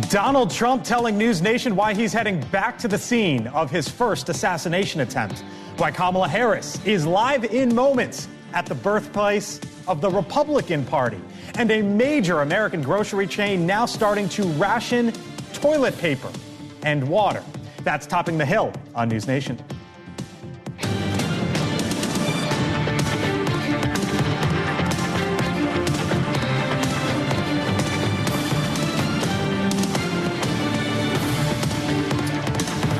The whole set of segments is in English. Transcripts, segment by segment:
Donald Trump telling NewsNation why he's heading back to the scene of his first assassination attempt. Why Kamala Harris is live in moments at the birthplace of the Republican Party. And a major American grocery chain now starting to ration toilet paper and water. That's Topping the Hill on NewsNation.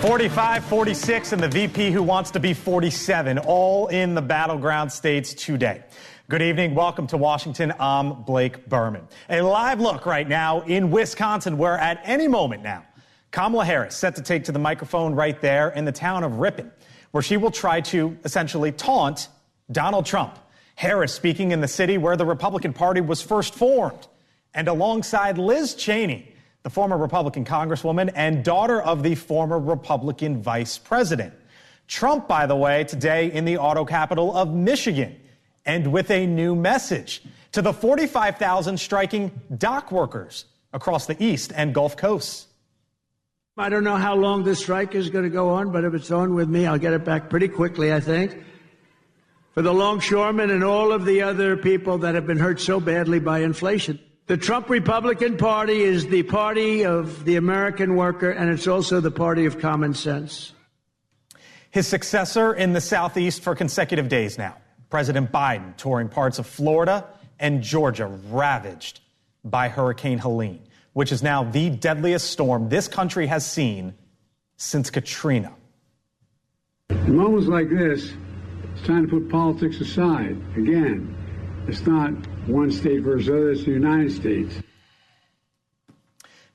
.45-46 and the VP who wants to be 47, all in the battleground states today. Good evening. Welcome to Washington. I'm Blake Berman. A live look right now in Wisconsin, where at any moment now, Kamala Harris set to take to the microphone right there in the town of Ripon, where she will try to essentially taunt Donald Trump. Harris speaking in the city where the Republican Party was first formed, and alongside Liz Cheney, the former Republican congresswoman and daughter of the former Republican vice president. Trump, by the way, today in the auto capital of Michigan, and with a new message to the 45,000 striking dock workers across the East and Gulf Coasts. I don't know how long this strike is going to go on, but if it's on with me, I'll get it back pretty quickly, I think. For the longshoremen and all of the other people that have been hurt so badly by inflation. The Trump Republican Party is the party of the American worker, and it's also the party of common sense. His successor in the Southeast for consecutive days now. President Biden touring parts of Florida and Georgia ravaged by Hurricane Helene, which is now the deadliest storm this country has seen since Katrina. In moments like this, it's time to put politics aside. Again, it's not one state versus other, it's the United States.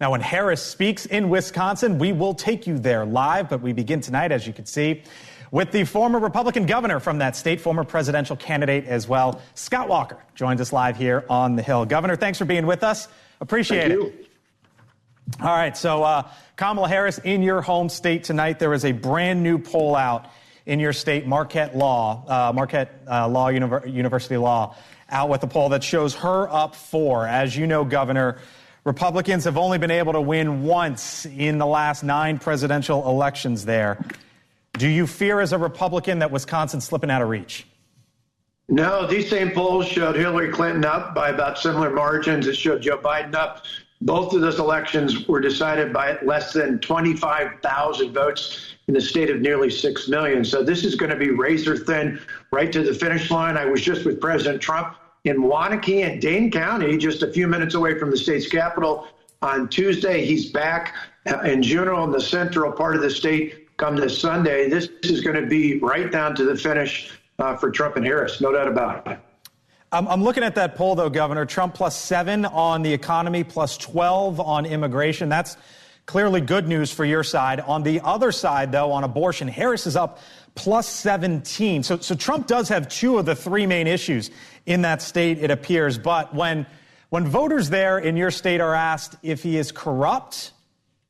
Now, when Harris speaks in Wisconsin, we will take you there live, but we begin tonight, as you can see, with the former Republican governor from that state, former presidential candidate as well. Scott Walker joins us live here on the Hill. Governor, thanks for being with us. Appreciate it. All right, so Kamala Harris, in your home state tonight, there is a brand new poll out in your state, University Law, out with a poll that shows her up 4. As you know, Governor, Republicans have only been able to win once in the last 9 presidential elections there. Do you fear as a Republican that Wisconsin's slipping out of reach? No, these same polls showed Hillary Clinton up by about similar margins. It showed Joe Biden up. Both of those elections were decided by less than 25,000 votes in the state of nearly 6 million. So this is going to be razor thin right to the finish line. I was just with President Trump in Waunakee and Dane County, just a few minutes away from the state's capital. On Tuesday, he's back in Juneau in the central part of the state come this Sunday. This is going to be right down to the finish for Trump and Harris, no doubt about it. I'm looking at that poll, though, Governor. Trump +7 on the economy, +12 on immigration. That's clearly good news for your side. On the other side, though, on abortion, Harris is up +17. So Trump does have 2 of the 3 main issues in that state, it appears. But when voters there in your state are asked if he is corrupt,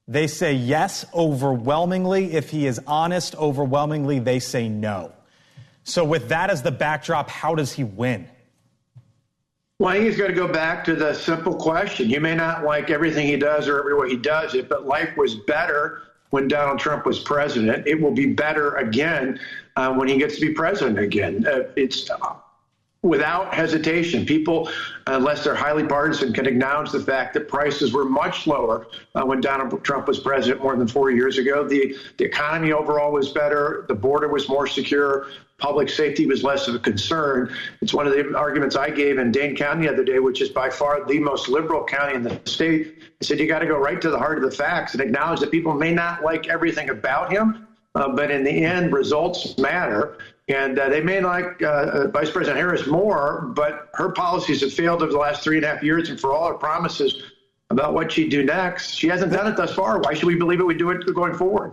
they say yes overwhelmingly. If he is honest, overwhelmingly, they say no. So with that as the backdrop, how does he win? Well, I think he's got to go back to the simple question. You may not like everything he does or every way he does it, but life was better when Donald Trump was president. It will be better again when he gets to be president again. It's without hesitation. People, unless they're highly partisan, can acknowledge the fact that prices were much lower when Donald Trump was president more than 4 years ago. The economy overall was better. The border was more secure. Public safety was less of a concern. It's one of the arguments I gave in Dane County the other day, which is by far the most liberal county in the state. I said, you got to go right to the heart of the facts and acknowledge that people may not like everything about him, but in the end, results matter. And they may like Vice President Harris more, but her policies have failed over the last 3.5 years. And for all her promises about what she'd do next, she hasn't done it thus far. Why should we believe it would do it going forward?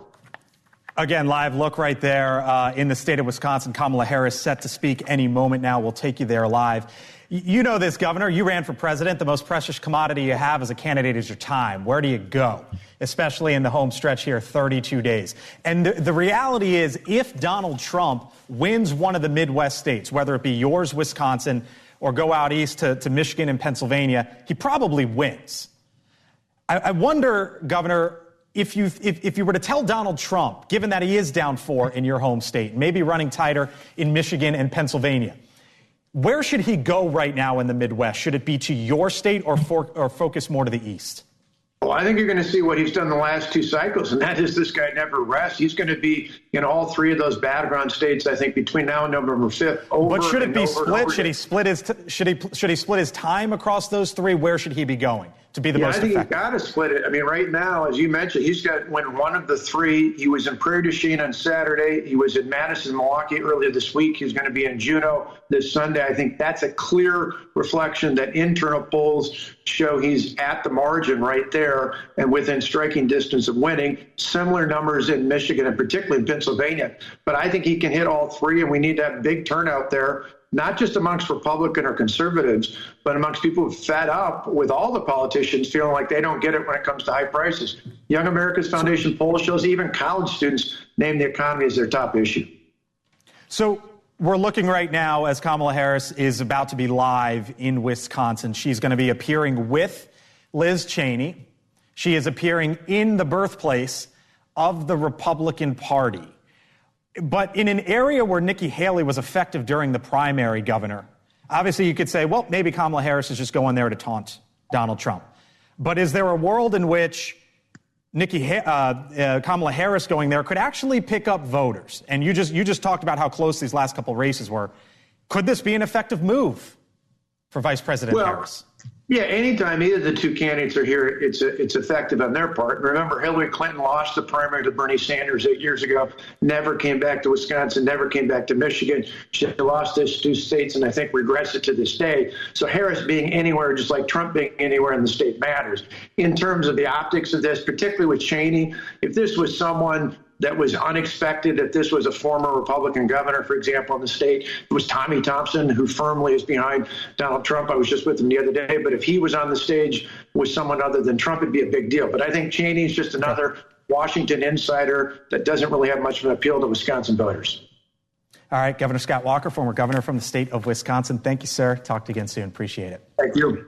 Again, live look right there in the state of Wisconsin. Kamala Harris set to speak any moment now. We'll take you there live. You know this, Governor. You ran for president. The most precious commodity you have as a candidate is your time. Where do you go? Especially in the home stretch here, 32 days. And the reality is, if Donald Trump wins one of the Midwest states, whether it be yours, Wisconsin, or go out east to Michigan and Pennsylvania, he probably wins. I wonder, Governor, if you were to tell Donald Trump, given that he is down 4 in your home state, maybe running tighter in Michigan and Pennsylvania, where should he go right now in the Midwest? Should it be to your state or focus more to the east? Well, I think you're going to see what he's done the last 2 cycles, and that is this guy never rests. He's going to be in all 3 of those battleground states, I think, between now and November 5th. But should it be split? Should he split his time across those 3? Where should he be going to be the most effective? I think he's got to split it. I mean, right now, as you mentioned, he's got win 1 of the 3. He was in Prairie du Chien on Saturday. He was in Madison, Milwaukee earlier this week. He's going to be in Juneau this Sunday. I think that's a clear reflection that internal polls show he's at the margin right there and within striking distance of winning. Similar numbers in Michigan and particularly in Pennsylvania. But I think he can hit all 3, and we need to have big turnout there, not just amongst Republican or conservatives, but amongst people who've fed up with all the politicians feeling like they don't get it when it comes to high prices. Young America's Foundation poll shows even college students name the economy as their top issue. So we're looking right now as Kamala Harris is about to be live in Wisconsin. She's going to be appearing with Liz Cheney. She is appearing in the birthplace of the Republican Party. But in an area where Nikki Haley was effective during the primary, Governor, obviously you could say, well, maybe Kamala Harris is just going there to taunt Donald Trump. But is there a world in which Kamala Harris going there could actually pick up voters? And you just talked about how close these last couple races were. Could this be an effective move for Vice President Harris? Yeah, anytime either of the 2 candidates are here, it's effective on their part. Remember, Hillary Clinton lost the primary to Bernie Sanders 8 years ago, never came back to Wisconsin, never came back to Michigan. She lost those 2 states and I think regrets it to this day. So Harris being anywhere, just like Trump being anywhere in the state, matters. In terms of the optics of this, particularly with Cheney, if this was someone that was unexpected, if this was a former Republican governor, for example, in the state, it was Tommy Thompson, who firmly is behind Donald Trump. I was just with him the other day. But if he was on the stage with someone other than Trump, it'd be a big deal. But I think Cheney is just another Washington insider that doesn't really have much of an appeal to Wisconsin voters. All right, Governor Scott Walker, former governor from the state of Wisconsin. Thank you, sir. Talk to you again soon. Appreciate it. Thank you.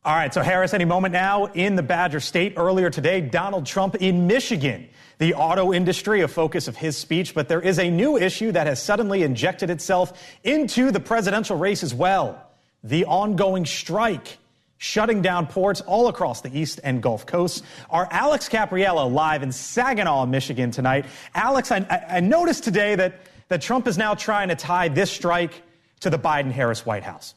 All right, so Harris, any moment now in the Badger State. Earlier today, Donald Trump in Michigan, the auto industry, a focus of his speech. But there is a new issue that has suddenly injected itself into the presidential race as well. The ongoing strike, shutting down ports all across the East and Gulf Coasts. Our Alex Capriello live in Saginaw, Michigan tonight. Alex, I noticed today that Trump is now trying to tie this strike to the Biden-Harris White House.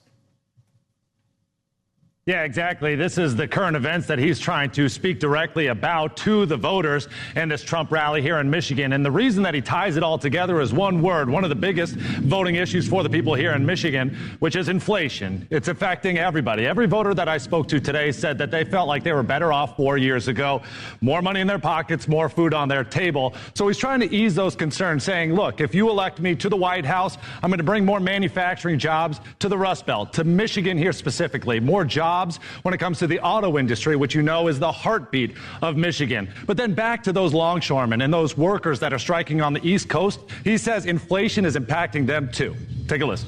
Yeah, exactly. This is the current events that he's trying to speak directly about to the voters in this Trump rally here in Michigan. And the reason that he ties it all together is one word, one of the biggest voting issues for the people here in Michigan, which is inflation. It's affecting everybody. Every voter that I spoke to today said that they felt like they were better off 4 years ago, more money in their pockets, more food on their table. So he's trying to ease those concerns, saying, look, if you elect me to the White House, I'm going to bring more manufacturing jobs to the Rust Belt, to Michigan here specifically, more jobs when it comes to the auto industry, which you know is the heartbeat of Michigan. But then back to those longshoremen and those workers that are striking on the East Coast, he says inflation is impacting them too. Take a listen.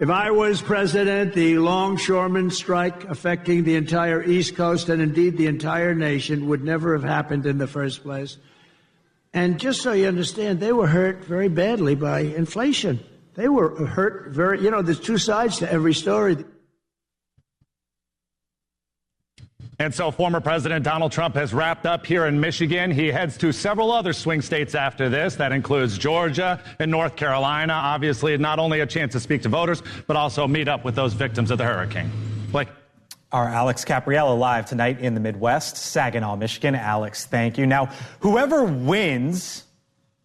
If I was president, the longshoremen strike affecting the entire East Coast and indeed the entire nation would never have happened in the first place. And just so you understand, they were hurt very badly by inflation. They were hurt very, there's 2 sides to every story. And so former President Donald Trump has wrapped up here in Michigan. He heads to several other swing states after this. That includes Georgia and North Carolina. Obviously, not only a chance to speak to voters, but also meet up with those victims of the hurricane. Blake. Our Alex Capriello live tonight in the Midwest, Saginaw, Michigan. Alex, thank you. Now, whoever wins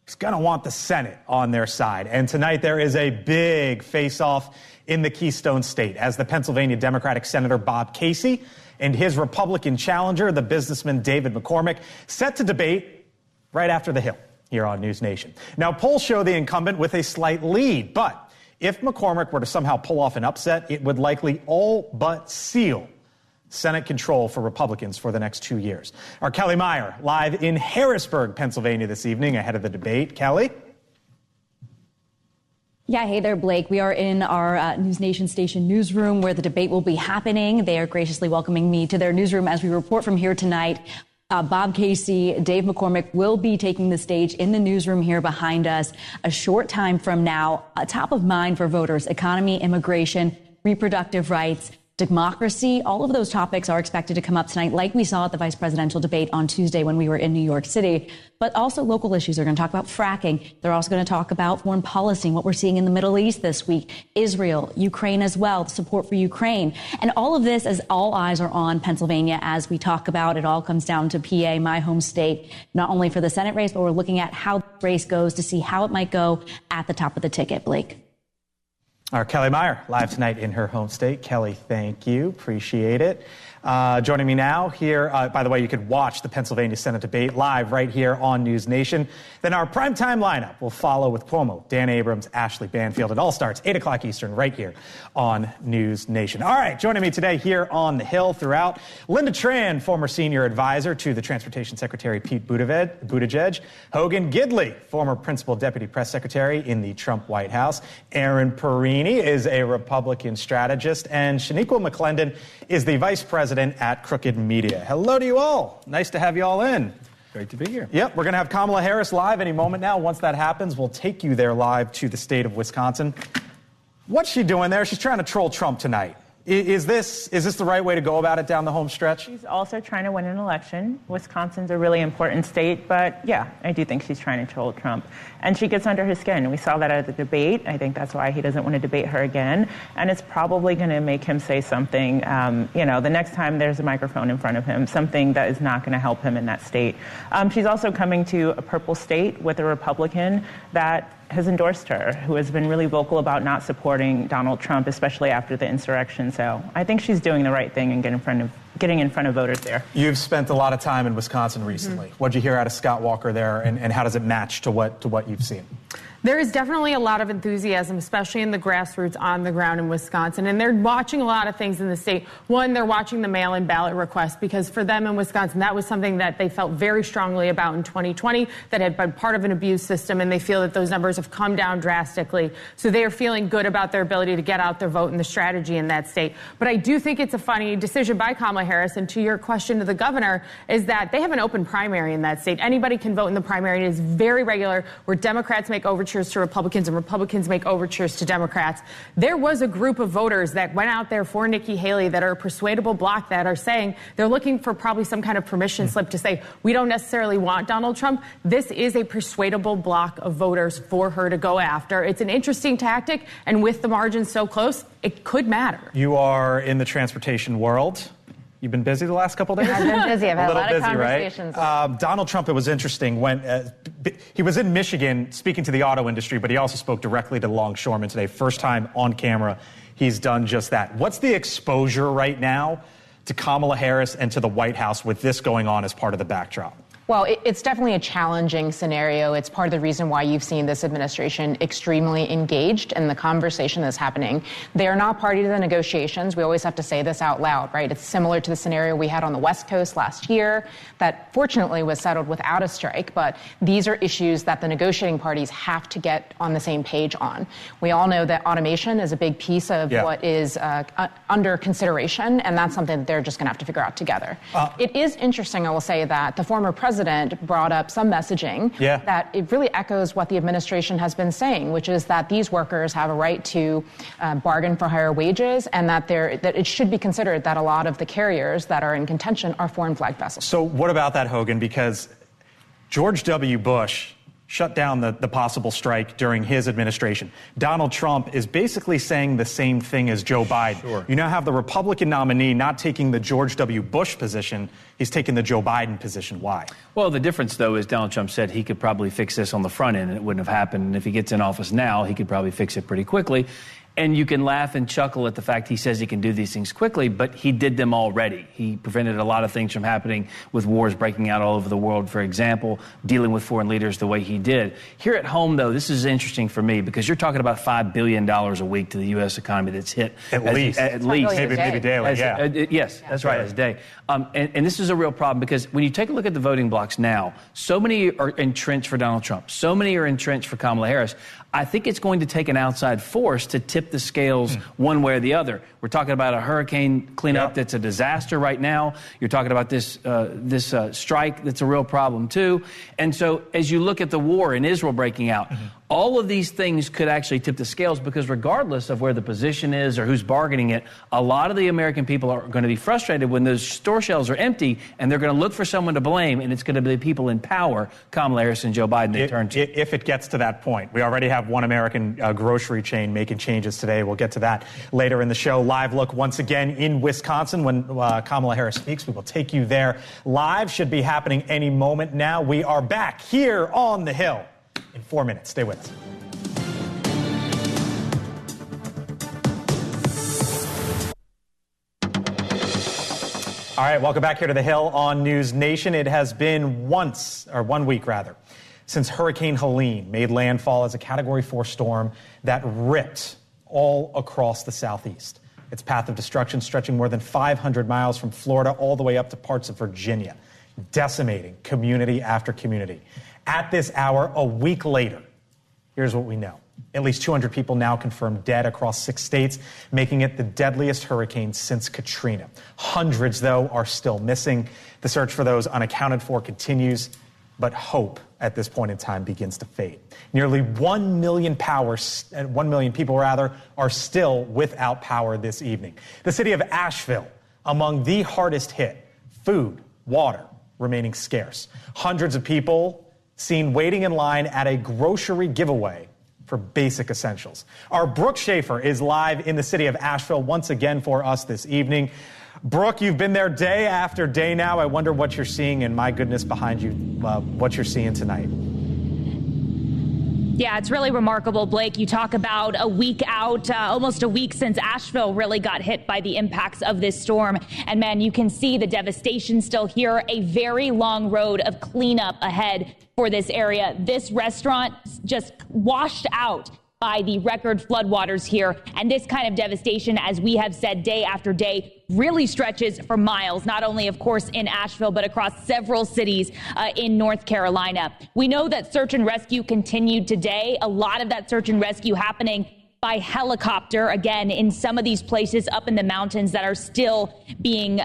is going to want the Senate on their side. And tonight there is a big face-off in the Keystone State as the Pennsylvania Democratic Senator Bob Casey and his Republican challenger, the businessman David McCormick, set to debate right after the Hill here on NewsNation. Now, polls show the incumbent with a slight lead, but if McCormick were to somehow pull off an upset, it would likely all but seal Senate control for Republicans for the next 2 years. Our Kelly Meyer live in Harrisburg, Pennsylvania this evening ahead of the debate. Kelly? Yeah, hey there, Blake. We are in our NewsNation station newsroom where the debate will be happening. They are graciously welcoming me to their newsroom as we report from here tonight. Bob Casey, Dave McCormick will be taking the stage in the newsroom here behind us a short time from now. Top of mind for voters: economy, immigration, reproductive rights, democracy. All of those topics are expected to come up tonight, like we saw at the vice presidential debate on Tuesday when we were in New York City. But also local issues. They're going to talk about fracking. They're also going to talk about foreign policy and what we're seeing in the Middle East this week, Israel, Ukraine as well, the support for Ukraine. And all of this as all eyes are on Pennsylvania as we talk about. It all comes down to PA, my home state, not only for the Senate race, but we're looking at how the race goes to see how it might go at the top of the ticket, Blake. Our Kelly Meyer, live tonight in her home state. Kelly, thank you. Appreciate it. Joining me now here, by the way, you could watch the Pennsylvania Senate debate live right here on News Nation. Then our primetime lineup will follow with Cuomo, Dan Abrams, Ashley Banfield. It all starts 8 o'clock Eastern right here on News Nation. All right, joining me today here on the Hill throughout, Linda Tran, former senior advisor to the Transportation Secretary Pete Buttigieg, Hogan Gidley, former principal deputy press secretary in the Trump White House, Aaron Perini is a Republican strategist, and Shaniqua McClendon is the vice president at Crooked Media. Hello to you all. Nice to have you all in. Great to be here. Yep, we're going to have Kamala Harris live any moment now. Once that happens, we'll take you there live to the state of Wisconsin. What's she doing there? She's trying to troll Trump tonight. Is this the right way to go about it down the home stretch? She's also trying to win an election. Wisconsin's a really important state, but yeah, I do think she's trying to troll Trump. And she gets under his skin. We saw that at the debate. I think that's why he doesn't want to debate her again. And it's probably going to make him say something, the next time there's a microphone in front of him, something that is not going to help him in that state. She's also coming to a purple state with a Republican that has endorsed her, who has been really vocal about not supporting Donald Trump, especially after the insurrection. So I think she's doing the right thing and getting in front of voters there. You've spent a lot of time in Wisconsin recently. Mm-hmm. What'd you hear out of Scott Walker there, and how does it match to what you've seen? There is definitely a lot of enthusiasm, especially in the grassroots on the ground in Wisconsin. And they're watching a lot of things in the state. One, they're watching the mail-in ballot request, because for them in Wisconsin, that was something that they felt very strongly about in 2020, that had been part of an abuse system, and they feel that those numbers have come down drastically. So they are feeling good about their ability to get out their vote and the strategy in that state. But I do think it's a funny decision by Kamala Harris. And to your question to the governor, is that they have an open primary in that state. Anybody can vote in the primary. It is very regular, where Democrats make overtures to Republicans and Republicans make overtures to Democrats. There was a group of voters that went out there for Nikki Haley that are a persuadable bloc that are saying they're looking for probably some kind of permission slip to say, we don't necessarily want Donald Trump. This is a persuadable bloc of voters for her to go after. It's an interesting tactic, and with the margins so close, it could matter. You are in the transportation world. You've been busy the last couple of days? I've been busy. I've had a lot of conversations. Right? Donald Trump, it was interesting when he was in Michigan speaking to the auto industry, but he also spoke directly to longshoremen today. First time on camera, he's done just that. What's the exposure right now to Kamala Harris and to the White House with this going on as part of the backdrop? Well, it's definitely a challenging scenario. It's part of the reason why you've seen this administration extremely engaged in the conversation that's happening. They are not party to the negotiations. We always have to say this out loud, right? It's similar to the scenario we had on the West Coast last year that fortunately was settled without a strike. But these are issues that the negotiating parties have to get on the same page on. We all know that automation is a big piece of what is under consideration, and that's something that they're just going to have to figure out together. It is interesting, I will say, that the former president brought up some messaging that it really echoes what the administration has been saying, which is that these workers have a right to bargain for higher wages, and that it should be considered that a lot of the carriers that are in contention are foreign flag vessels. So what about that, Hogan? Because George W. Bush shut down the possible strike during his administration. Donald Trump is basically saying the same thing as Joe Biden. Sure. You now have the Republican nominee not taking the George W. Bush position. He's taking the Joe Biden position. Why? Well, the difference, though, is Donald Trump said he could probably fix this on the front end, and it wouldn't have happened. And if he gets in office now, he could probably fix it pretty quickly. And you can laugh and chuckle at the fact he says he can do these things quickly, but he did them already. He prevented a lot of things from happening with wars breaking out all over the world, for example, dealing with foreign leaders the way he did. Here at home, though, this is interesting for me because you're talking about $5 billion a week to the U.S. economy that's hit. At least. Maybe daily, yes, that's right, as a day. And this is a real problem because when you take a look at the voting blocks now, so many are entrenched for Donald Trump. So many are entrenched for Kamala Harris. I think it's going to take an outside force to tip the scales one way or the other. We're talking about a hurricane cleanup that's a disaster right now. You're talking about this strike that's a real problem, too. And so as you look at the war in Israel breaking out, all of these things could actually tip the scales because regardless of where the position is or who's bargaining it, a lot of the American people are going to be frustrated when those store shelves are empty and they're going to look for someone to blame, and it's going to be the people in power, Kamala Harris and Joe Biden, they turn to. If it gets to that point. We already have one American grocery chain making changes today. We'll get to that later in the show. Live look once again in Wisconsin when Kamala Harris speaks. We will take you there live. Should be happening any moment now. We are back here on the Hill in 4 minutes. Stay with us. All right, welcome back here to the Hill on News Nation. It has been 1 week since Hurricane Helene made landfall as a Category 4 storm that ripped all across the southeast. Its path of destruction stretching more than 500 miles from Florida all the way up to parts of Virginia, decimating community after community. At this hour, a week later, here's what we know. At least 200 people now confirmed dead across 6 states, making it the deadliest hurricane since Katrina. Hundreds, though, are still missing. The search for those unaccounted for continues, but hope at this point in time begins to fade. Nearly 1 million people are still without power this evening. The city of Asheville, among the hardest hit, food, water remaining scarce. Hundreds of people seen waiting in line at a grocery giveaway for basic essentials. Our Brooke Schaefer is live in the city of Asheville once again for us this evening. Brooke, you've been there day after day now. I wonder what you're seeing, and my goodness, behind you, what you're seeing tonight. Yeah, it's really remarkable, Blake. You talk about a week out, almost a week since Asheville really got hit by the impacts of this storm. And man, you can see the devastation still here, a very long road of cleanup ahead for this area. This restaurant just washed out by the record floodwaters here. And this kind of devastation, as we have said day after day, really stretches for miles, not only, of course, in Asheville, but across several cities in North Carolina. We know that search and rescue continued today. A lot of that search and rescue happening by helicopter, again, in some of these places up in the mountains that are still being,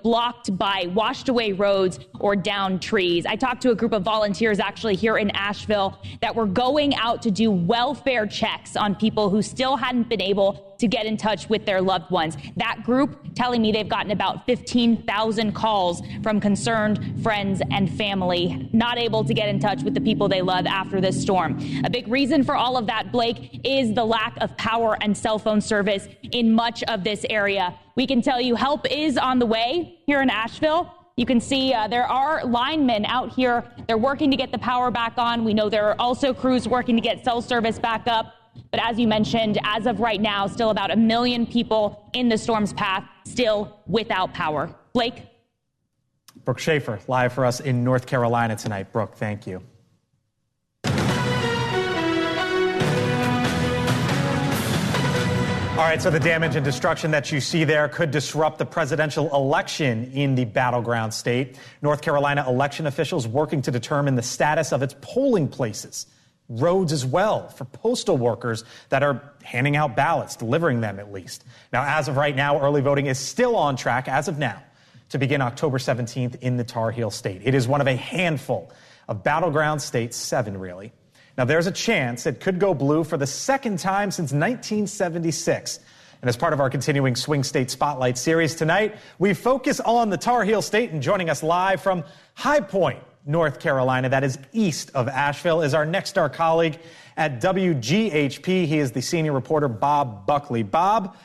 blocked by washed away roads or downed trees. I talked to a group of volunteers actually here in Asheville that were going out to do welfare checks on people who still hadn't been able to get in touch with their loved ones. That group telling me they've gotten about 15,000 calls from concerned friends and family, not able to get in touch with the people they love after this storm. A big reason for all of that, Blake, is the lack of power and cell phone service in much of this area. We can tell you help is on the way here in Asheville. You can see there are linemen out here. They're working to get the power back on. We know there are also crews working to get cell service back up. But as you mentioned, as of right now, still about 1 million people in the storm's path, still without power. Blake? Brooke Schaefer, live for us in North Carolina tonight. Brooke, thank you. All right, so the damage and destruction that you see there could disrupt the presidential election in the battleground state. North Carolina election officials working to determine the status of its polling places. Roads as well for postal workers that are handing out ballots, delivering them at least. Now, as of right now, early voting is still on track, as of now, to begin October 17th in the Tar Heel State. It is one of a handful of battleground states, 7 really. Now, there's a chance it could go blue for the second time since 1976. And as part of our continuing Swing State Spotlight series tonight, we focus on the Tar Heel State, and joining us live from High Point, North Carolina, that is east of Asheville, is our next star colleague at WGHP. He is the senior reporter, Bob Buckley. Bob,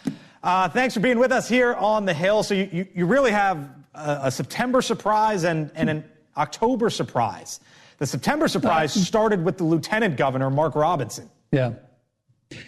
thanks for being with us here on the Hill. So you really have a September surprise and an October surprise. The September surprise started with the Lieutenant Governor, Mark Robinson. Yeah.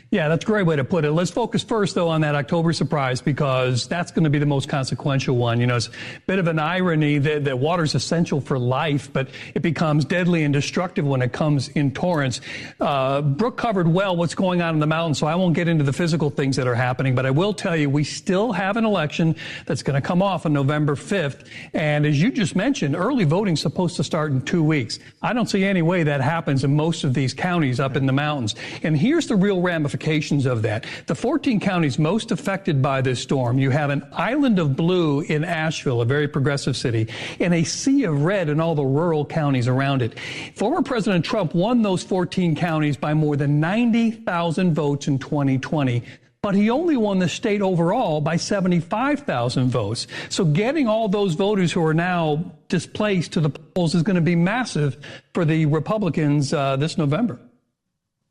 Yeah, that's a great way to put it. Let's focus first, though, on that October surprise, because that's going to be the most consequential one. You know, it's a bit of an irony that water's essential for life, but it becomes deadly and destructive when it comes in torrents. Brooke covered well what's going on in the mountains, so I won't get into the physical things that are happening, but I will tell you we still have an election that's going to come off on November 5th. And as you just mentioned, early voting's supposed to start in 2 weeks. I don't see any way that happens in most of these counties up in the mountains. And here's the real ramifications of that. The 14 counties most affected by this storm, you have an island of blue in Asheville, a very progressive city, and a sea of red in all the rural counties around it. Former President Trump won those 14 counties by more than 90,000 votes in 2020. But he only won the state overall by 75,000 votes. So getting all those voters who are now displaced to the polls is going to be massive for the Republicans this November.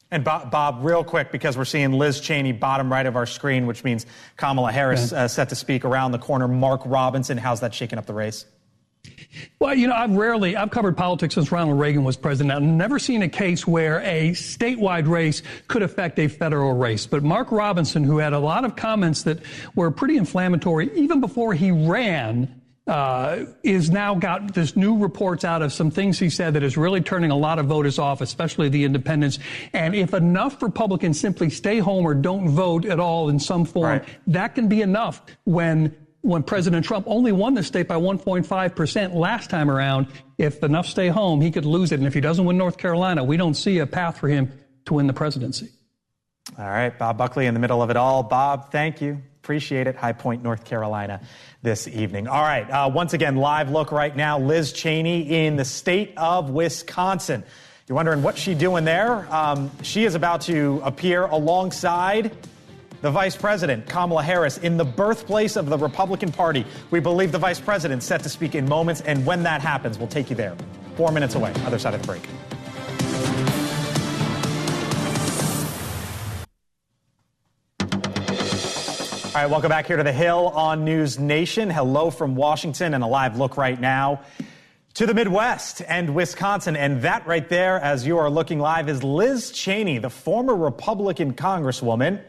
And Bob, real quick, because we're seeing Liz Cheney bottom right of our screen, which means Kamala Harris set to speak around the corner. Mark Robinson, how's that shaking up the race? Well, you know, I've covered politics since Ronald Reagan was president. I've never seen a case where a statewide race could affect a federal race. But Mark Robinson, who had a lot of comments that were pretty inflammatory even before he ran, is now got this new reports out of some things he said that is really turning a lot of voters off, especially the independents. And if enough Republicans simply stay home or don't vote at all in some form, that can be enough when President Trump only won the state by 1.5% last time around. If enough stay home, he could lose it. And if he doesn't win North Carolina, we don't see a path for him to win the presidency. All right, Bob Buckley in the middle of it all. Bob, thank you. Appreciate it. High Point, North Carolina this evening. All right, once again, live look right now. Liz Cheney in the state of Wisconsin. You're wondering what's she doing there? She is about to appear alongside the vice president, Kamala Harris, in the birthplace of the Republican Party. We believe the vice president set to speak in moments, and when that happens, we'll take you there. 4 minutes away, other side of the break. All right, welcome back here to the Hill on News Nation. Hello from Washington, and a live look right now to the Midwest and Wisconsin. And that right there, as you are looking live, is Liz Cheney, the former Republican Congresswoman,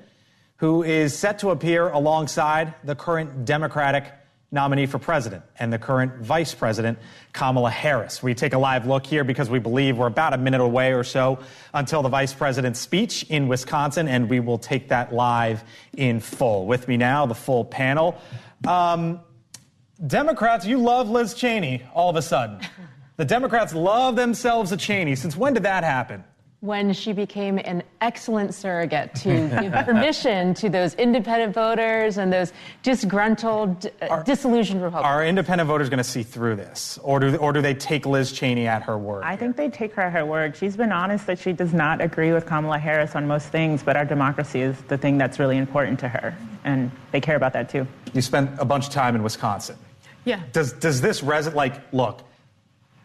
who is set to appear alongside the current Democratic nominee for president and the current vice president, Kamala Harris. We take a live look here because we believe we're about a minute away or so until the vice president's speech in Wisconsin, and we will take that live in full. With me now, the full panel. Democrats, you love Liz Cheney all of a sudden. The Democrats love themselves a Cheney. Since when did that happen? When she became an excellent surrogate to give permission to those independent voters and those disgruntled, disillusioned Republicans. Are independent voters going to see through this? Or do they take Liz Cheney at her word? I think they take her at her word. She's been honest that she does not agree with Kamala Harris on most things, but our democracy is the thing that's really important to her. And they care about that, too. You spent a bunch of time in Wisconsin. Yeah. Does this resonate? Like, look,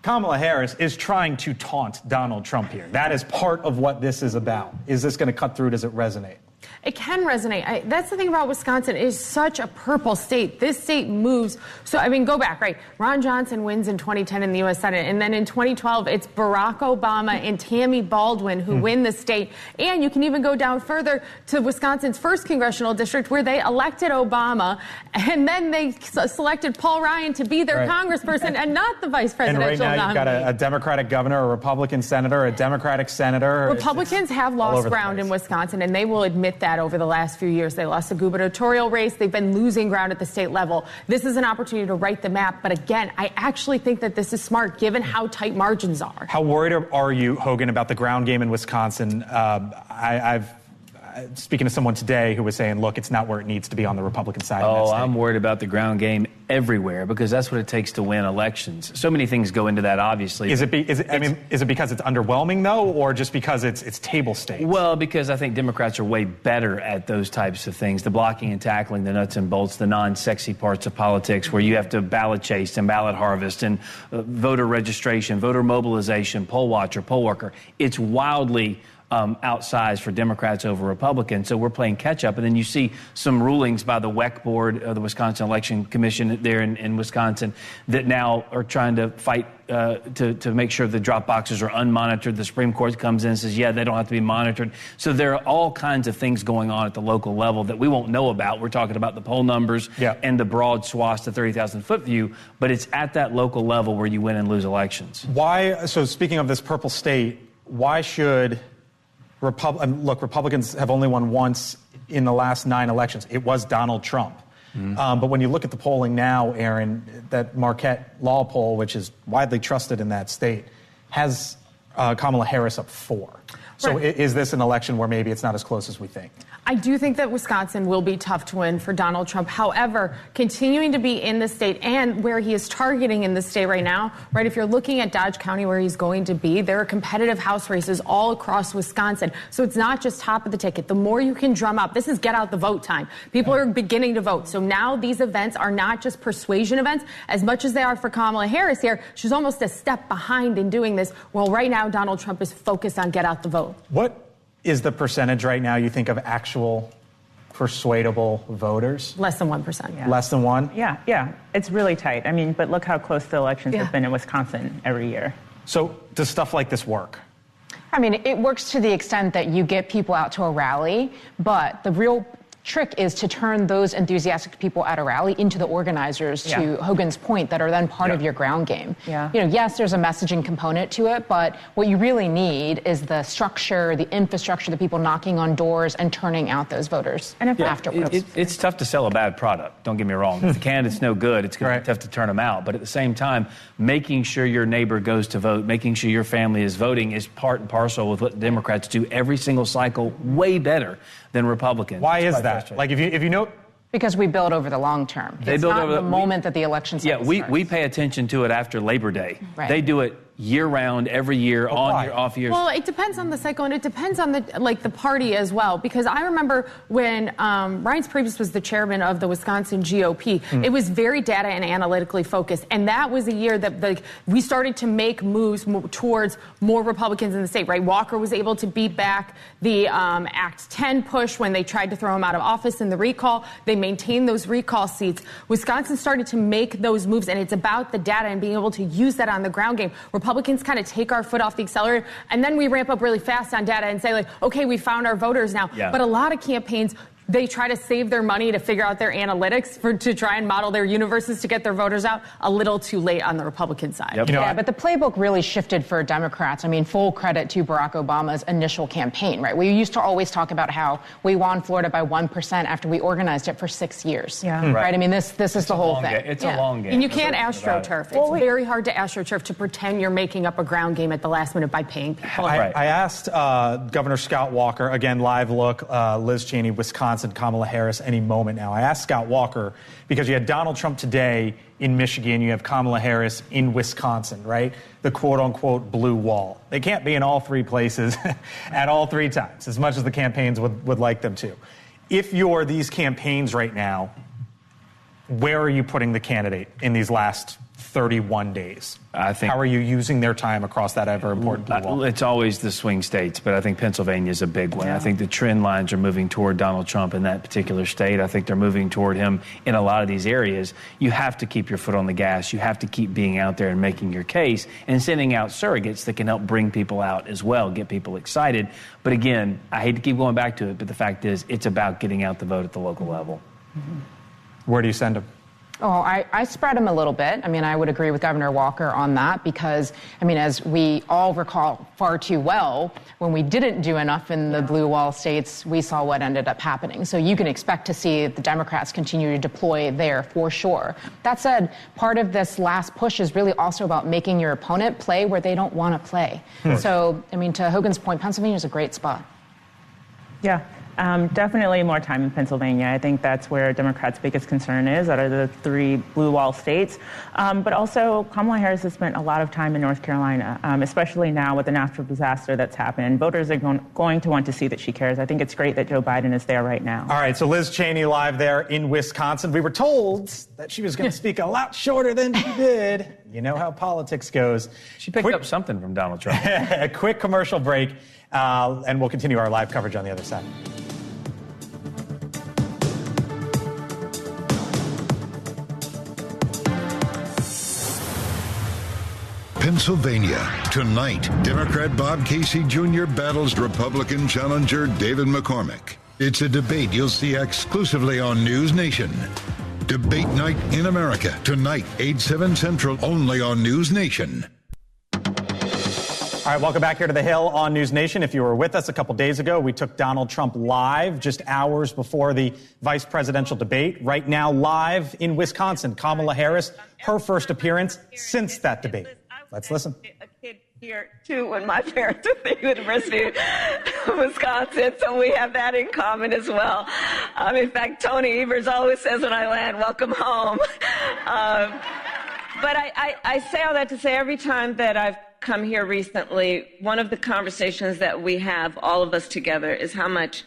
Kamala Harris is trying to taunt Donald Trump here. That is part of what this is about. Is this going to cut through? Does it resonate? It can resonate. That's the thing about Wisconsin. It is such a purple state. This state moves. So, I mean, go back, right? Ron Johnson wins in 2010 in the U.S. Senate. And then in 2012, it's Barack Obama and Tammy Baldwin who win the state. And you can even go down further to Wisconsin's first congressional district where they elected Obama. And then they selected Paul Ryan to be their congressperson and not the vice presidential nominee. And right now you've got a Democratic governor, a Republican senator, a Democratic senator. Republicans have lost ground in Wisconsin, and they will admit that over the last few years. They lost the gubernatorial race. They've been losing ground at the state level. This is an opportunity to right the map. But again, I actually think that this is smart given how tight margins are. How worried are you, Hogan, about the ground game in Wisconsin? I've speaking to someone today who was saying, look, it's not where it needs to be on the Republican side. I'm worried about the ground game everywhere because that's what it takes to win elections. So many things go into that, obviously. Is it because it's underwhelming, though, or just because it's table stakes? Well, because I think Democrats are way better at those types of things, the blocking and tackling, the nuts and bolts, the non-sexy parts of politics where you have to ballot chase and ballot harvest and voter registration, voter mobilization, poll watcher, poll worker. It's wildly outsized for Democrats over Republicans. So we're playing catch up. And then you see some rulings by the WEC board of the Wisconsin Election Commission there in Wisconsin that now are trying to fight to make sure the drop boxes are unmonitored. The Supreme Court comes in and says, yeah, they don't have to be monitored. So there are all kinds of things going on at the local level that we won't know about. We're talking about the poll numbers and the broad swaths, the 30,000-foot view, but it's at that local level where you win and lose elections. Why? So speaking of this purple state, why should Republicans have only won once in the last 9 elections? It was Donald Trump. But when you look at the polling now, Aaron, that Marquette Law poll, which is widely trusted in that state, has Kamala Harris up 4. So is this an election where maybe it's not as close as we think? I do think that Wisconsin will be tough to win for Donald Trump. However, continuing to be in the state and where he is targeting in the state right now, right, if you're looking at Dodge County where he's going to be, there are competitive House races all across Wisconsin. So it's not just top of the ticket. The more you can drum up, this is get out the vote time. People are beginning to vote. So now these events are not just persuasion events as much as they are for Kamala Harris here. She's almost a step behind in doing this. Well, right now, Donald Trump is focused on get out the vote. What is the percentage right now, you think, of actual persuadable voters? Less than 1%. Yeah. Less than 1? Yeah. It's really tight. I mean, but look how close the elections have been in Wisconsin every year. So does stuff like this work? I mean, it works to the extent that you get people out to a rally, but the real trick is to turn those enthusiastic people at a rally into the organizers, to Hogan's point, that are then part of your ground game. Yes, there's a messaging component to it, but what you really need is the structure, the infrastructure, the people knocking on doors and turning out those voters afterwards. It's tough to sell a bad product, don't get me wrong. If the candidate's no good, it's going to be tough to turn them out. But at the same time, making sure your neighbor goes to vote, making sure your family is voting is part and parcel with what Democrats do every single cycle, way better than Republicans. Why is that? Like if you know, because we build over the long term. It's not the moment that the election starts. We pay attention to it after Labor Day. They do it year-round, every year, off years. Well, it depends on the cycle, and it depends on the party as well. Because I remember when Reince Priebus was the chairman of the Wisconsin GOP, it was very data and analytically focused, and that was a year that we started to make moves towards more Republicans in the state. Right, Walker was able to beat back the Act 10 push when they tried to throw him out of office in the recall. They maintained those recall seats. Wisconsin started to make those moves, and it's about the data and being able to use that on the ground game. Republicans kind of take our foot off the accelerator, and then we ramp up really fast on data and say, like, okay, we found our voters now. But a lot of campaigns, they try to save their money to figure out their analytics to try and model their universes to get their voters out a little too late on the Republican side. But the playbook really shifted for Democrats. I mean, full credit to Barack Obama's initial campaign, right? We used to always talk about how we won Florida by 1% after we organized it for 6 years. Right? I mean, this is the whole thing. It's a long game. And you can't astroturf. It's very hard to astroturf to pretend you're making up a ground game at the last minute by paying people. I asked Governor Scott Walker, again, live look, Liz Cheney, Wisconsin, Kamala Harris any moment now. I asked Scott Walker because you had Donald Trump today in Michigan, you have Kamala Harris in Wisconsin, right? The quote-unquote blue wall. They can't be in all 3 places at all 3 times, as much as the campaigns would like them to. If you're these campaigns right now, where are you putting the candidate in these last 31 days? I think. How are you using their time across that ever important blue wall? It's always the swing states, but I think Pennsylvania is a big one. I think the trend lines are moving toward Donald Trump in that particular state. I think they're moving toward him in a lot of these areas. You have to keep your foot on the gas. You have to keep being out there and making your case and sending out surrogates that can help bring people out as well, get people excited. But again, I hate to keep going back to it, but the fact is it's about getting out the vote at the local level. Where do you send them? Oh, I spread them a little bit. I mean, I would agree with Governor Walker on that because, I mean, as we all recall far too well, when we didn't do enough in the blue wall states, we saw what ended up happening. So you can expect to see the Democrats continue to deploy there for sure. That said, part of this last push is really also about making your opponent play where they don't want to play. So, I mean, to Hogan's point, Pennsylvania is a great spot. Yeah. Definitely more time in Pennsylvania. I think that's where Democrats' biggest concern is out of the 3 blue wall states. But also, Kamala Harris has spent a lot of time in North Carolina, especially now with the natural disaster that's happened. Voters are going to want to see that she cares. I think it's great that Joe Biden is there right now. All right, so Liz Cheney live there in Wisconsin. We were told that she was going to speak a lot shorter than she did. You know how politics goes. She picked up something from Donald Trump. A quick commercial break, and we'll continue our live coverage on the other side. Pennsylvania. Tonight, Democrat Bob Casey Jr. battles Republican challenger David McCormick. It's a debate you'll see exclusively on NewsNation. Debate Night in America. Tonight, 8/7 Central, only on NewsNation. All right, welcome back here to The Hill on NewsNation. If you were with us a couple days ago, we took Donald Trump live just hours before the vice presidential debate. Right now, live in Wisconsin, Kamala Harris, her first appearance since that debate. Let's listen. A kid here, too, when my parents were at the University of Wisconsin, so we have that in common as well. In fact, Tony Evers always says when I land, welcome home. But I say all that to say every time that I've come here recently, one of the conversations that we have, all of us together, is how much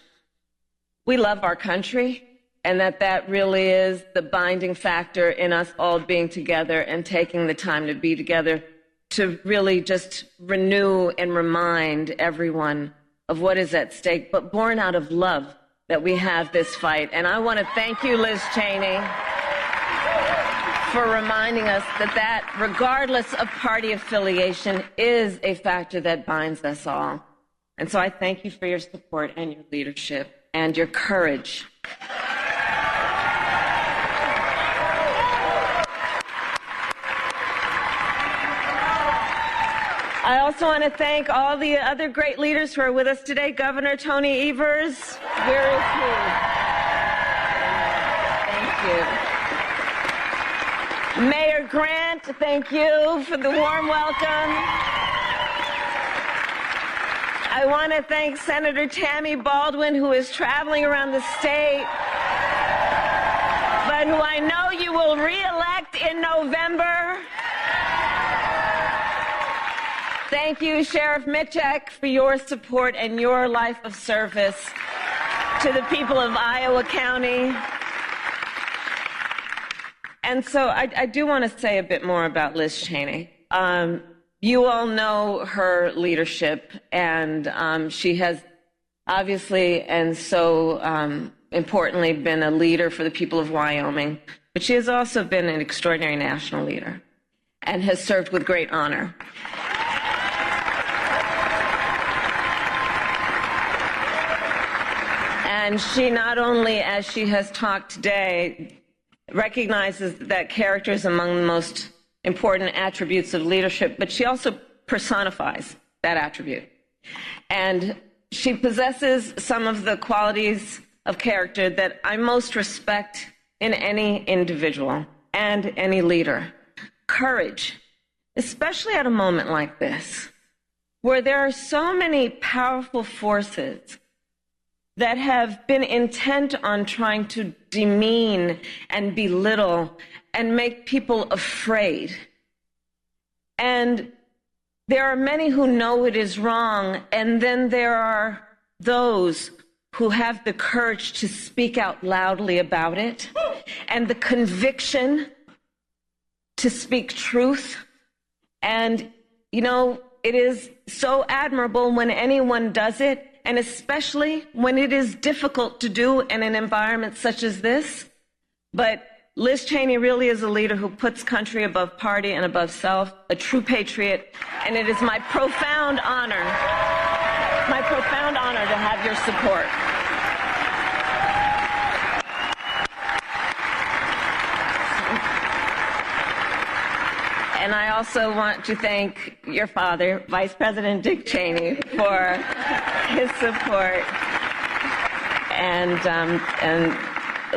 we love our country, and that really is the binding factor in us all being together and taking the time to be together to really just renew and remind everyone of what is at stake, but born out of love that we have this fight. And I want to thank you, Liz Cheney, for reminding us that regardless of party affiliation, is a factor that binds us all. And so I thank you for your support and your leadership and your courage. I also want to thank all the other great leaders who are with us today. Governor Tony Evers, where is he? Thank you. Mayor Grant, thank you for the warm welcome. I want to thank Senator Tammy Baldwin, who is traveling around the state, but who I know you will re-elect in November. Thank you, Sheriff Mitchell, for your support and your life of service to the people of Iowa County. And so I do want to say a bit more about Liz Cheney. You all know her leadership, and she has obviously and so importantly been a leader for the people of Wyoming, but she has also been an extraordinary national leader and has served with great honor. And she not only, as she has talked today, recognizes that character is among the most important attributes of leadership, but she also personifies that attribute. And she possesses some of the qualities of character that I most respect in any individual and any leader. Courage, especially at a moment like this, where there are so many powerful forces that have been intent on trying to demean and belittle and make people afraid. And there are many who know it is wrong, and then there are those who have the courage to speak out loudly about it and the conviction to speak truth. And, you know, it is so admirable when anyone does it, and especially when it is difficult to do in an environment such as this. But Liz Cheney really is a leader who puts country above party and above self, a true patriot, and it is my profound honor to have your support. And I also want to thank your father, Vice President Dick Cheney, for his support and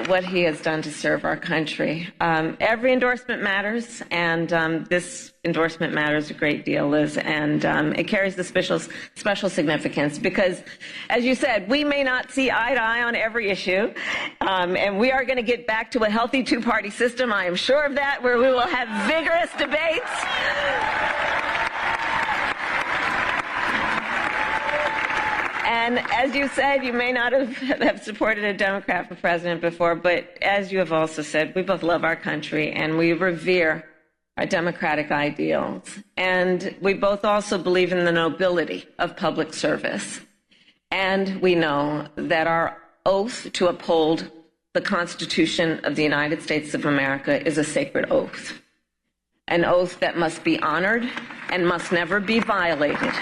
what he has done to serve our country. Every endorsement matters, and this endorsement matters a great deal, Liz, and it carries the special significance because, as you said, we may not see eye to eye on every issue, and we are going to get back to a healthy two-party system, I am sure of that, where we will have vigorous debates. And as you said, you may not have supported a Democrat for president before, but as you have also said, we both love our country and we revere our democratic ideals. And we both also believe in the nobility of public service. And we know that our oath to uphold the Constitution of the United States of America is a sacred oath, an oath that must be honored and must never be violated.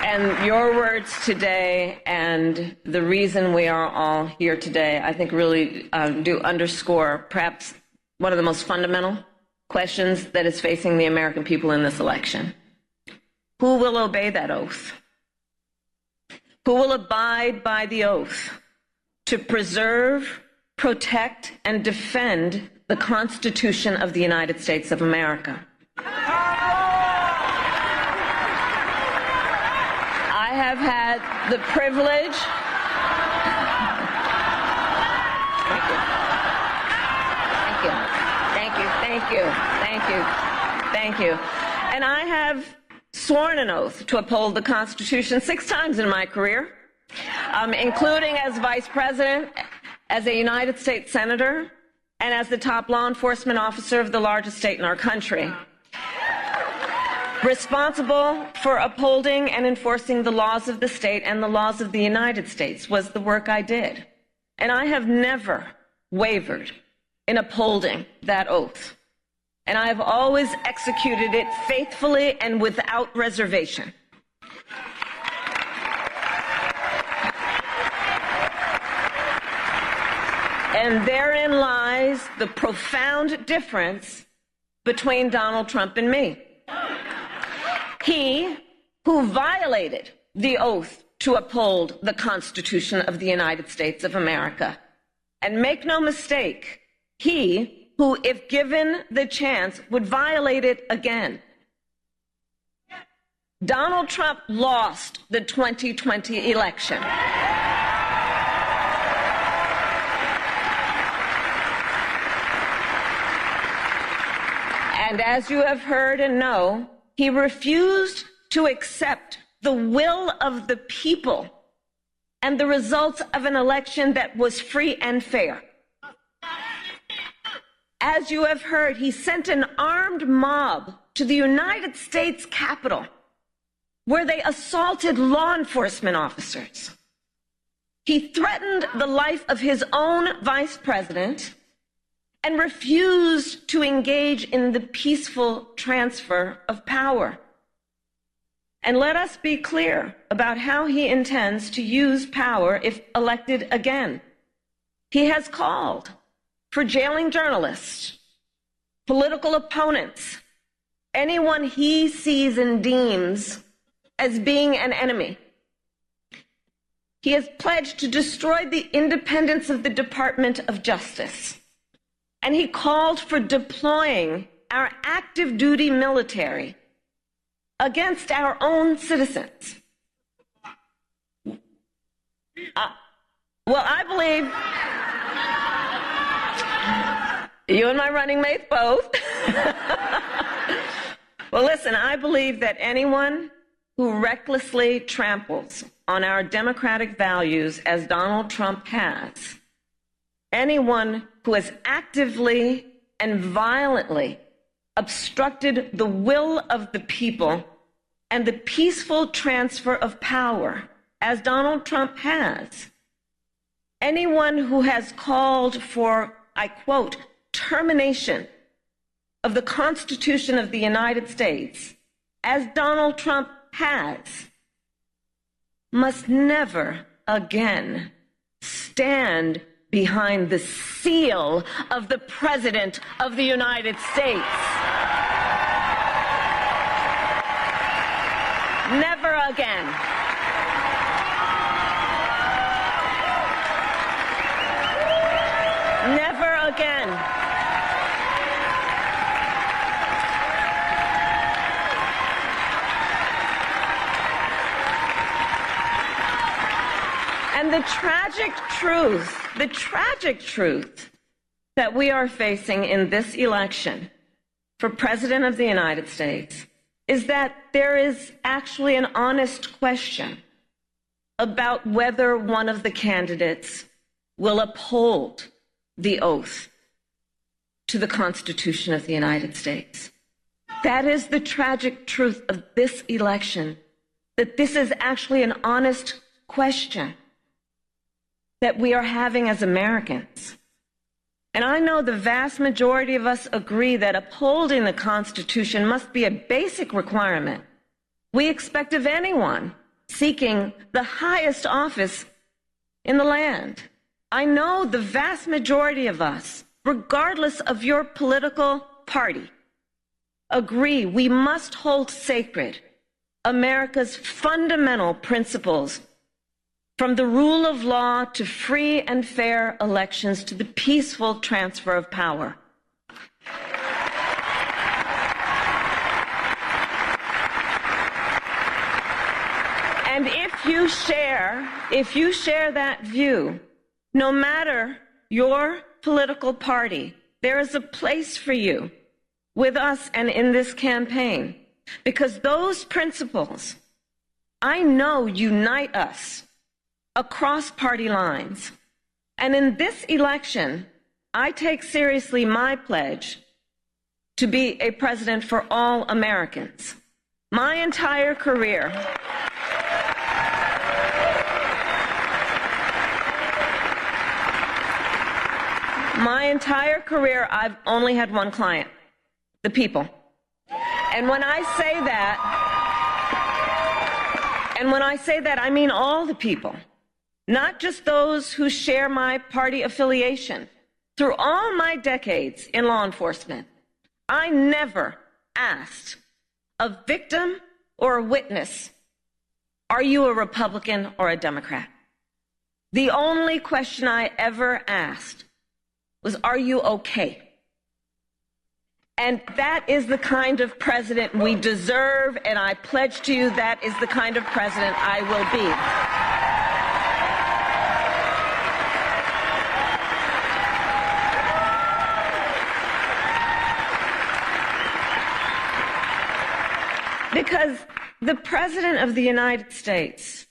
And your words today and the reason we are all here today, I think really do underscore perhaps one of the most fundamental questions that is facing the American people in this election. Who will obey that oath? Who will abide by the oath to preserve, protect, and defend the Constitution of the United States of America? I have had the privilege. Thank you. And I have sworn an oath to uphold the Constitution 6 times in my career, including as Vice President, as a United States Senator, and as the top law enforcement officer of the largest state in our country. Responsible for upholding and enforcing the laws of the state and the laws of the United States was the work I did. And I have never wavered in upholding that oath. And I have always executed it faithfully and without reservation. And therein lies the profound difference between Donald Trump and me. He who violated the oath to uphold the Constitution of the United States of America. And make no mistake, he who, if given the chance, would violate it again. Donald Trump lost the 2020 election. And as you have heard and know, he refused to accept the will of the people and the results of an election that was free and fair. As you have heard, he sent an armed mob to the United States Capitol, where they assaulted law enforcement officers. He threatened the life of his own vice president and refused to engage in the peaceful transfer of power. And let us be clear about how he intends to use power if elected again. He has called for jailing journalists, political opponents, anyone he sees and deems as being an enemy. He has pledged to destroy the independence of the Department of Justice. And he called for deploying our active duty military against our own citizens. Well, I believe you and my running mate both. Well, listen, I believe that anyone who recklessly tramples on our democratic values as Donald Trump has, anyone who has actively and violently obstructed the will of the people and the peaceful transfer of power, as Donald Trump has, anyone who has called for, I quote, termination of the Constitution of the United States, as Donald Trump has, must never again stand behind the seal of the President of the United States. Never again. Never again. And the tragic truth that we are facing in this election for President of the United States is that there is actually an honest question about whether one of the candidates will uphold the oath to the Constitution of the United States. That is the tragic truth of this election, that this is actually an honest question that we are having as Americans. And I know the vast majority of us agree that upholding the Constitution must be a basic requirement we expect of anyone seeking the highest office in the land. I know the vast majority of us, regardless of your political party, agree we must hold sacred America's fundamental principles, from the rule of law to free and fair elections to the peaceful transfer of power. And if you share that view, no matter your political party, there is a place for you with us and in this campaign, because those principles, I know, unite us across party lines. And in this election, I take seriously my pledge to be a president for all Americans. My entire career, I've only had one client: the people. And when I say that, I mean all the people, not just those who share my party affiliation. Through all my decades in law enforcement, I never asked a victim or a witness, are you a Republican or a Democrat? The only question I ever asked was, are you okay? And that is the kind of president we deserve, and I pledge to you that is the kind of president I will be. Because the President of the United States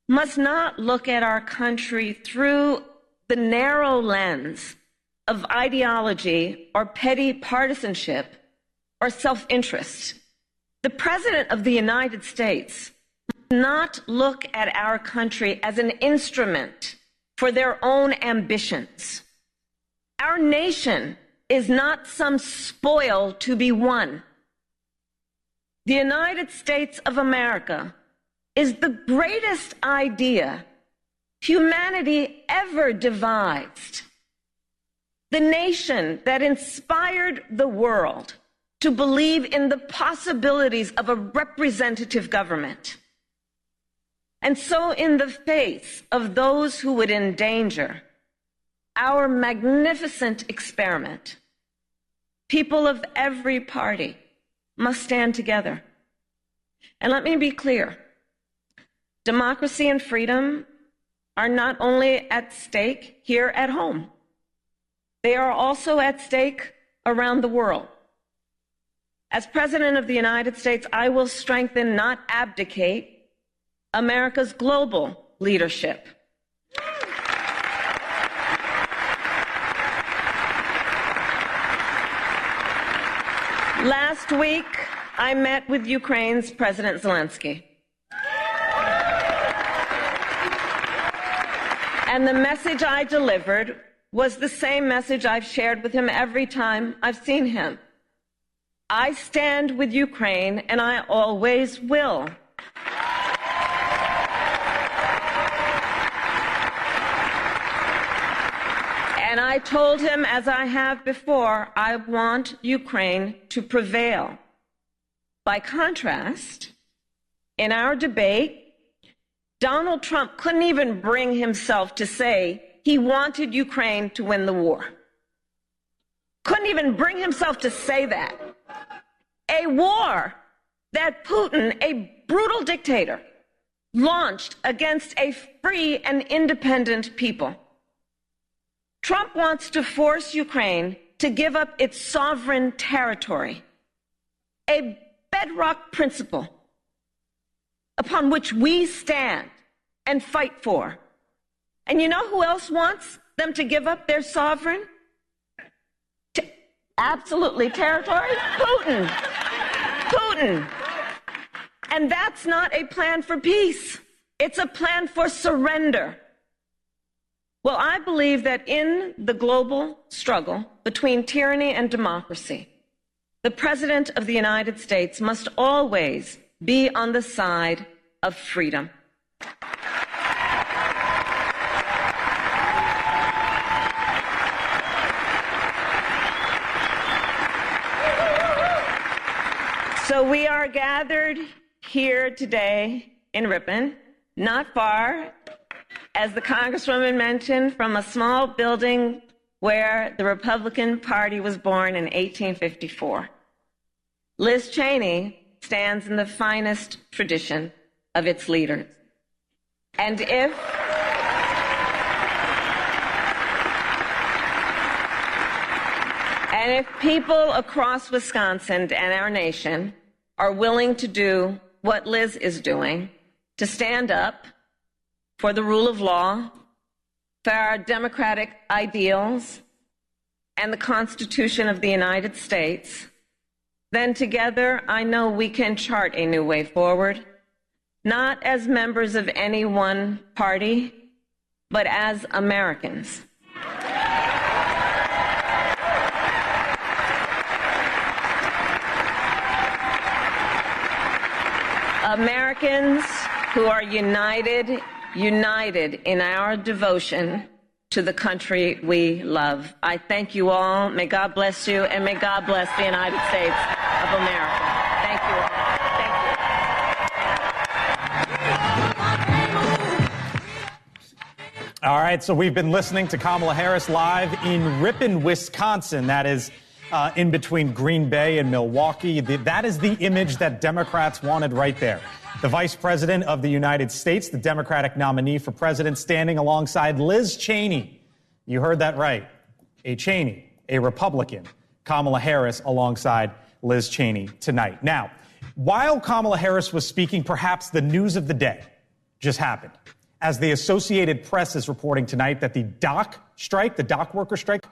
must not look at our country through the narrow lens of ideology or petty partisanship or self-interest. The President of the United States must not look at our country as an instrument for their own ambitions. Our nation is not some spoil to be won. The United States of America is the greatest idea humanity ever devised. The nation that inspired the world to believe in the possibilities of a representative government. And so, in the face of those who would endanger our magnificent experiment, people of every party must stand together. And let me be clear, democracy and freedom are not only at stake here at home, they are also at stake around the world. As President of the United States, I will strengthen, not abdicate, America's global leadership. Last week, I met with Ukraine's President Zelensky. And the message I delivered was the same message I've shared with him every time I've seen him. I stand with Ukraine, and I always will. And I told him, as I have before, I want Ukraine to prevail. By contrast, in our debate, Donald Trump couldn't even bring himself to say he wanted Ukraine to win the war. Couldn't even bring himself to say that. A war that Putin, a brutal dictator, launched against a free and independent people. Trump wants to force Ukraine to give up its sovereign territory, a bedrock principle upon which we stand and fight for. And you know who else wants them to give up their sovereign? Absolutely territory? Putin. Putin. And that's not a plan for peace. It's a plan for surrender. Well, I believe that in the global struggle between tyranny and democracy, the President of the United States must always be on the side of freedom. So we are gathered here today in Ripon, not far, as the Congresswoman mentioned, from a small building where the Republican Party was born in 1854. Liz Cheney stands in the finest tradition of its leaders. And if people across Wisconsin and our nation are willing to do what Liz is doing, to stand up for the rule of law, for our democratic ideals, and the Constitution of the United States, then together I know we can chart a new way forward, not as members of any one party, but as Americans. Americans who are united in our devotion to the country we love. I thank you all. May God bless you, and may God bless the United States of America. Thank you all. Thank you. All right, so we've been listening to Kamala Harris live in Ripon, Wisconsin. That is in between Green Bay and Milwaukee. That is the image that Democrats wanted right there. The Vice President of the United States, the Democratic nominee for president, standing alongside Liz Cheney. You heard that right. A Cheney, a Republican. Kamala Harris alongside Liz Cheney tonight. Now, while Kamala Harris was speaking, perhaps the news of the day just happened, as the Associated Press is reporting tonight that the dock worker strike,